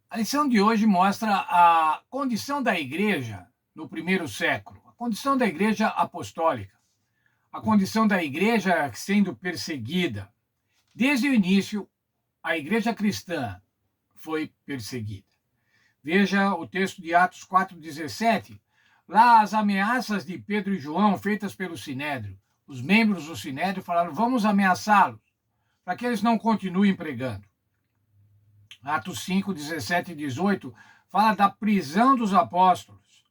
A lição de hoje mostra a condição da igreja no primeiro século, a condição da igreja apostólica, a condição da igreja sendo perseguida. Desde o início, a igreja cristã foi perseguida. Veja o texto de Atos 4,17. Lá as ameaças de Pedro e João feitas pelo Sinédrio. Os membros do Sinédrio falaram: vamos ameaçá-los, para que eles não continuem pregando. Atos 5, 17 e 18 fala da prisão dos apóstolos.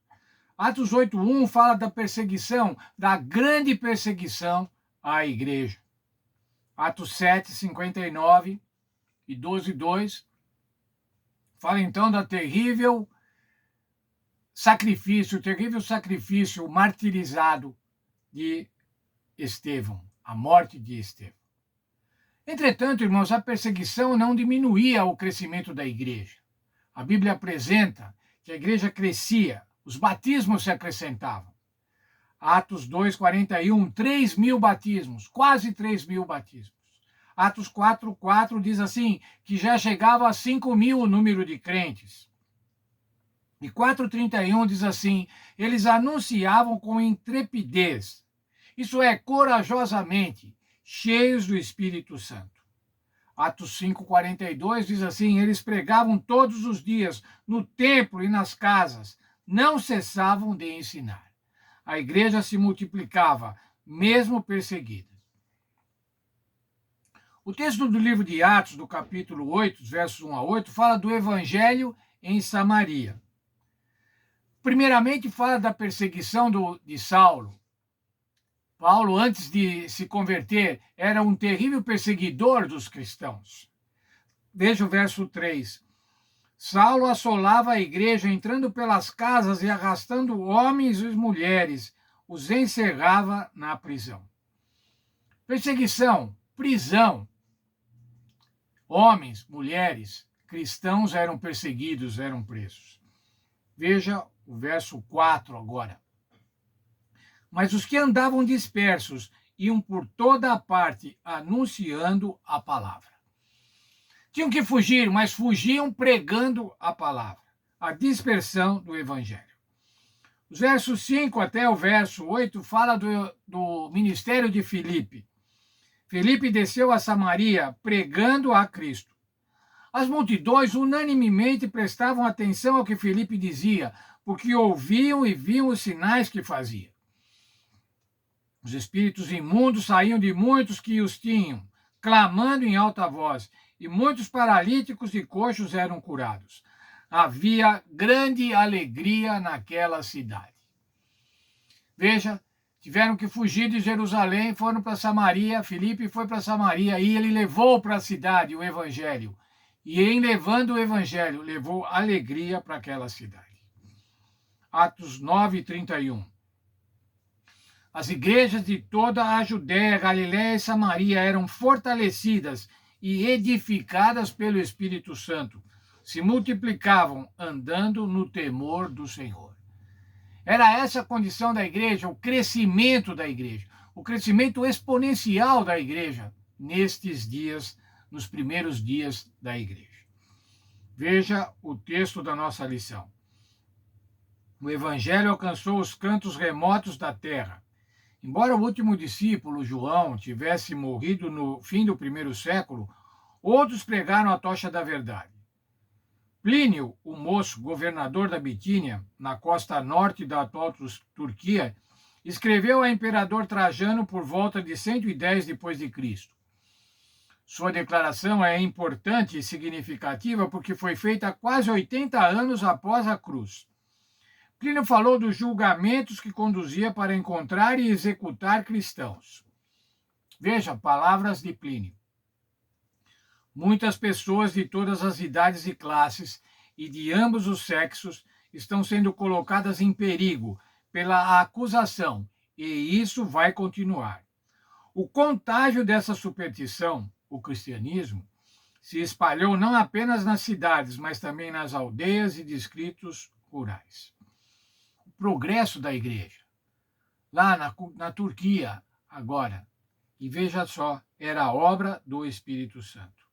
Atos 8:1 fala da perseguição, da grande perseguição à igreja. Atos 7, 59 e 12:2 fala então da terrível sacrifício martirizado de Estevão, a morte de Estevão. Entretanto, irmãos, a perseguição não diminuía o crescimento da igreja. A Bíblia apresenta que a igreja crescia, os batismos se acrescentavam. Atos 2:41, 3.000 batismos, quase 3.000 batismos. Atos 4:4 diz assim, que já chegava a 5.000 o número de crentes. E 4:31 diz assim, eles anunciavam com intrepidez, isso é, corajosamente, cheios do Espírito Santo. Atos 5:42 diz assim, eles pregavam todos os dias no templo e nas casas, não cessavam de ensinar. A igreja se multiplicava, mesmo perseguida. O texto do livro de Atos, do capítulo 8, versos 1 a 8, fala do evangelho em Samaria. Primeiramente, fala da perseguição de Saulo. Paulo, antes de se converter, era um terrível perseguidor dos cristãos. Veja o verso 3. Saulo assolava a igreja, entrando pelas casas e arrastando homens e mulheres, os encerrava na prisão. Perseguição, prisão. Homens, mulheres, cristãos eram perseguidos, eram presos. Veja o verso 4 agora. Mas os que andavam dispersos iam por toda a parte anunciando a palavra. Tinham que fugir, mas fugiam pregando a palavra, a dispersão do evangelho. Os versos 5 até o verso 8 fala do ministério de Filipe. Filipe desceu a Samaria pregando a Cristo. As multidões unanimemente prestavam atenção ao que Filipe dizia, porque ouviam e viam os sinais que fazia. Os espíritos imundos saíam de muitos que os tinham, clamando em alta voz, e muitos paralíticos e coxos eram curados. Havia grande alegria naquela cidade. Veja, tiveram que fugir de Jerusalém, foram para Samaria, Filipe foi para Samaria e ele levou para a cidade o evangelho. E em levando o evangelho, levou alegria para aquela cidade. Atos 9:31. As igrejas de toda a Judéia, Galiléia e Samaria eram fortalecidas e edificadas pelo Espírito Santo. Se multiplicavam andando no temor do Senhor. Era essa a condição da igreja, o crescimento da igreja, o crescimento exponencial da igreja nestes dias, nos primeiros dias da igreja. Veja o texto da nossa lição. O evangelho alcançou os cantos remotos da terra. Embora o último discípulo, João, tivesse morrido no fim do primeiro século, outros pregaram a tocha da verdade. Plínio, o moço, governador da Bitínia, na costa norte da atual Turquia, escreveu a imperador Trajano por volta de 110 depois de Cristo. Sua declaração é importante e significativa porque foi feita quase 80 anos após a cruz. Plínio falou dos julgamentos que conduzia para encontrar e executar cristãos. Veja, palavras de Plínio. Muitas pessoas de todas as idades e classes e de ambos os sexos estão sendo colocadas em perigo pela acusação, e isso vai continuar. O contágio dessa superstição, o cristianismo, se espalhou não apenas nas cidades, mas também nas aldeias e distritos rurais. O progresso da igreja, lá na Turquia, agora, e veja só, era a obra do Espírito Santo.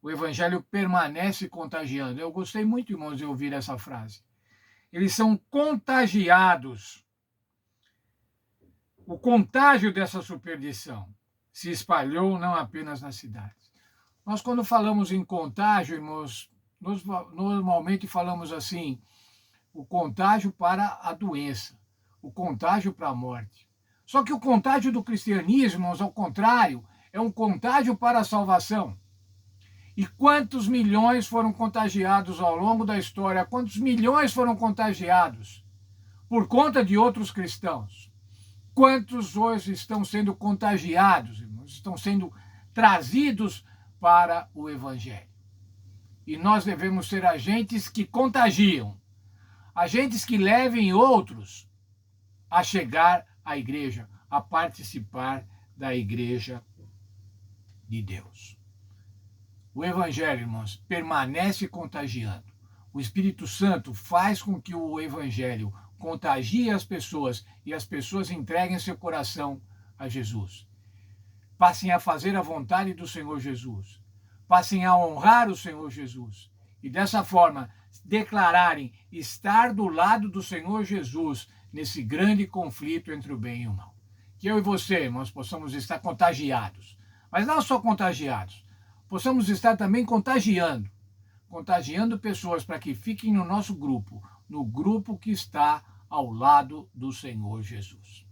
O evangelho permanece contagiando. Eu gostei muito, irmãos, de ouvir essa frase. Eles são contagiados. O contágio dessa superstição se espalhou não apenas nas cidades. Nós, quando falamos em contágio, irmãos, nós normalmente falamos assim, o contágio para a doença, o contágio para a morte. Só que o contágio do cristianismo, irmãos, ao contrário, é um contágio para a salvação. E quantos milhões foram contagiados ao longo da história? Quantos milhões foram contagiados por conta de outros cristãos? Quantos hoje estão sendo contagiados, irmãos? Estão sendo trazidos para o Evangelho. E nós devemos ser agentes que contagiam, agentes que levem outros a chegar à igreja, a participar da igreja de Deus. O Evangelho, irmãos, permanece contagiando. O Espírito Santo faz com que o Evangelho contagie as pessoas e as pessoas entreguem seu coração a Jesus. Passem a fazer a vontade do Senhor Jesus. Passem a honrar o Senhor Jesus. E dessa forma, declararem estar do lado do Senhor Jesus nesse grande conflito entre o bem e o mal. Que eu e você, irmãos, possamos estar contagiados. Mas não só contagiados, possamos estar também contagiando pessoas para que fiquem no nosso grupo, no grupo que está ao lado do Senhor Jesus.